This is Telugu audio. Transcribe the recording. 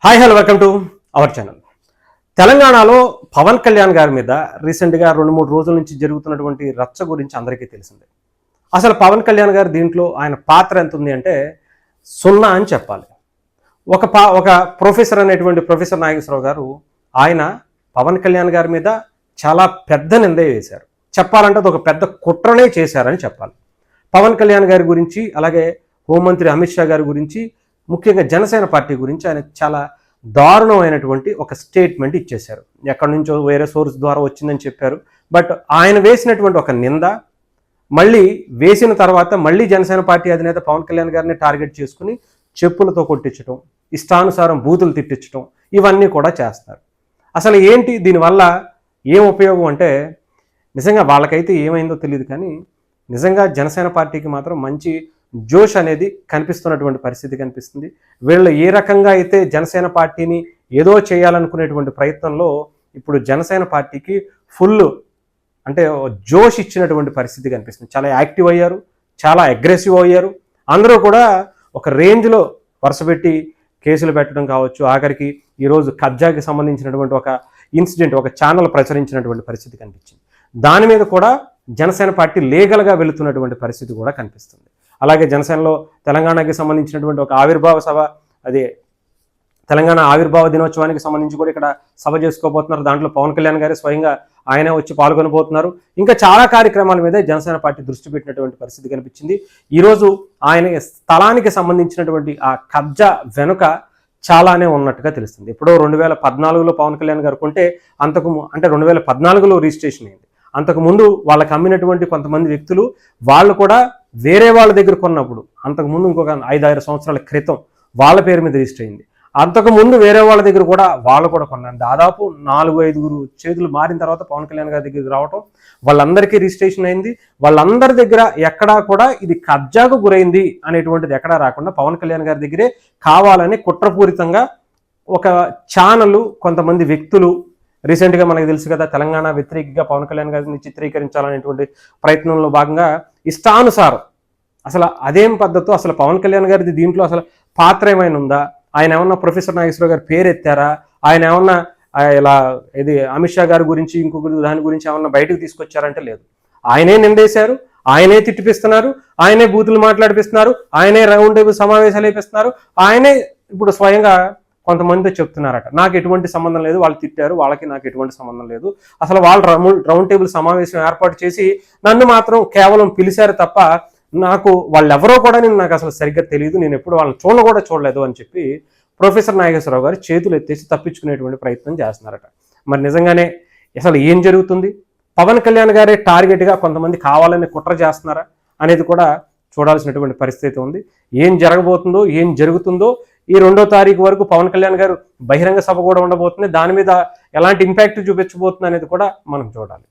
Hi hello welcome to our channel. తెలంగాణలో పవన్ కళ్యాణ్ గారి మీద రీసెంట్గా 2-3 రోజుల నుంచి జరుగుతున్నటువంటి రచ్చ గురించి అందరికీ తెలిసిందే. అసలు పవన్ కళ్యాణ్ గారు దీంట్లో ఆయన పాత్ర ఎంత ఉంది అంటే 0 అని చెప్పాలి. ఒక ప్రొఫెసర్ అనేటువంటి ప్రొఫెసర్ నాగేశ్వరరావు గారు ఆయన పవన్ కళ్యాణ్ గారి మీద చాలా పెద్ద నింద వేశారు. చెప్పాలంటే అది ఒక పెద్ద కుట్రనే చేశారని చెప్పాలి. పవన్ కళ్యాణ్ గారి గురించి, అలాగే హోంమంత్రి అమిత్ షా గారి గురించి, ముఖ్యంగా జనసేన పార్టీ గురించి ఆయన చాలా దారుణమైనటువంటి ఒక స్టేట్మెంట్ ఇచ్చేశారు. ఎక్కడి నుంచో వేరే సోర్స్ ద్వారా వచ్చిందని చెప్పారు. బట్ ఆయన వేసినటువంటి ఒక నింద మళ్ళీ వేసిన తర్వాత మళ్ళీ జనసేన పార్టీ అధినేత పవన్ కళ్యాణ్ గారిని టార్గెట్ చేసుకుని చెప్పులతో కొట్టించడం, ఇష్టానుసారం బూతులు తిట్టించడం, ఇవన్నీ కూడా చేస్తారు. అసలు ఏంటి దీనివల్ల ఏం ఉపయోగం అంటే, నిజంగా వాళ్ళకైతే ఏమైందో తెలియదు కానీ నిజంగా జనసేన పార్టీకి మాత్రం మంచి జోష్ అనేది కనిపిస్తున్నటువంటి పరిస్థితి కనిపిస్తుంది. వీళ్ళు ఏ రకంగా అయితే జనసేన పార్టీని ఏదో చేయాలనుకునేటువంటి ప్రయత్నంలో ఇప్పుడు జనసేన పార్టీకి ఫుల్ అంటే జోష్ ఇచ్చినటువంటి పరిస్థితి కనిపిస్తుంది. చాలా యాక్టివ్ అయ్యారు, చాలా అగ్రెసివ్ అయ్యారు. అందరూ కూడా ఒక రేంజ్లో వరుసపెట్టి కేసులు పెట్టడం కావచ్చు, ఆఖరికి ఈరోజు కబ్జాకి సంబంధించినటువంటి ఒక ఇన్సిడెంట్ ఒక ఛానల్ ప్రచురించినటువంటి పరిస్థితి కనిపించింది. దాని మీద కూడా జనసేన పార్టీ లీగల్గా వెళుతున్నటువంటి పరిస్థితి కూడా కనిపిస్తుంది. అలాగే జనసేనలో తెలంగాణకి సంబంధించినటువంటి ఒక ఆవిర్భావ సభ, అదే తెలంగాణ ఆవిర్భావ దినోత్సవానికి సంబంధించి కూడా ఇక్కడ సభ చేసుకోబోతున్నారు. దాంట్లో పవన్ కళ్యాణ్ గారే స్వయంగా ఆయనే వచ్చి పాల్గొనబోతున్నారు. ఇంకా చాలా కార్యక్రమాల మీద జనసేన పార్టీ దృష్టి పెట్టినటువంటి పరిస్థితి కనిపించింది. ఈరోజు ఆయన స్థలానికి సంబంధించినటువంటి ఆ కబ్జా వెనుక చాలానే ఉన్నట్టుగా తెలుస్తుంది. ఎప్పుడో 2014లో పవన్ కళ్యాణ్ గారు కొంటే అంటే 2014లో రిజిస్ట్రేషన్ అయింది. అంతకుముందు వాళ్ళకి అమ్మినటువంటి కొంతమంది వ్యక్తులు వాళ్ళు కూడా వేరే వాళ్ళ దగ్గర కొన్నప్పుడు అంతకుముందు ఇంకొక 5-6 సంవత్సరాల క్రితం వాళ్ళ పేరు మీద రిజిస్టర్ అయింది. అంతకుముందు వేరే వాళ్ళ దగ్గర కూడా వాళ్ళు కూడా కొన్నారు. దాదాపు 4-5 చేతులు మారిన తర్వాత పవన్ కళ్యాణ్ గారి దగ్గరికి రావటం, వాళ్ళందరికీ రిజిస్ట్రేషన్ అయింది. వాళ్ళందరి దగ్గర ఎక్కడా కూడా ఇది కబ్జాకు గురైంది అనేటువంటిది ఎక్కడా రాకుండా పవన్ కళ్యాణ్ గారి దగ్గరే కావాలని కుట్రపూరితంగా ఒక ఛానల్, కొంతమంది వ్యక్తులు, రీసెంట్గా మనకు తెలుసు కదా తెలంగాణ వ్యతిరేకంగా పవన్ కళ్యాణ్ గారిని చిత్రీకరించాలనేటువంటి ప్రయత్నంలో భాగంగా ఇష్టానుసారం అసలు అదేం పద్ధతో, అసలు పవన్ కళ్యాణ్ గారిది దీంట్లో అసలు పాత్ర ఏమైనా ఉందా, ఆయన ఏమన్నా ప్రొఫెసర్ నాగేశ్వరరావు గారు పేరు ఎత్తారా, ఆయన ఏమన్నా ఇలా ఇది అమిత్ షా గారి గురించి ఇంకొకరి దాని గురించి ఏమన్నా బయటకు తీసుకొచ్చారంటే లేదు. ఆయనే నిందేశారు, ఆయనే తిట్టిపిస్తున్నారు, ఆయనే బూతులు మాట్లాడిపిస్తున్నారు, ఆయనే రౌండ్ టేబుల్ సమావేశాలు వేపిస్తున్నారు. ఆయనే ఇప్పుడు స్వయంగా కొంతమంది చెప్తున్నారట, నాకు ఎటువంటి సంబంధం లేదు, వాళ్ళు తిట్టారు, వాళ్ళకి నాకు ఎటువంటి సంబంధం లేదు, అసలు వాళ్ళు రౌండ్ టేబుల్ సమావేశం ఏర్పాటు చేసి నన్ను మాత్రం కేవలం పిలిచారు తప్ప నాకు వాళ్ళెవరో కూడా నాకు అసలు సరిగ్గా తెలియదు, నేను ఎప్పుడు వాళ్ళని చూడలేదు అని చెప్పి ప్రొఫెసర్ నాగేశ్వరరావు గారు చేతులు ఎత్తేసి తప్పించుకునేటువంటి ప్రయత్నం చేస్తున్నారట. మరి నిజంగానే అసలు ఏం జరుగుతుంది? పవన్ కళ్యాణ్ గారే టార్గెట్గా కొంతమంది కావాలని కుట్ర చేస్తున్నారా అనేది కూడా చూడాల్సినటువంటి పరిస్థితి ఉంది. ఏం జరగబోతుందో, ఏం జరుగుతుందో, ఈ 2వ తారీఖు వరకు పవన్ కళ్యాణ్ గారు బహిరంగ సభ కూడా ఉండబోతుంది. దాని మీద ఎలాంటి ఇంపాక్ట్ చూపించబోతుంది అనేది కూడా మనం చూడాలి.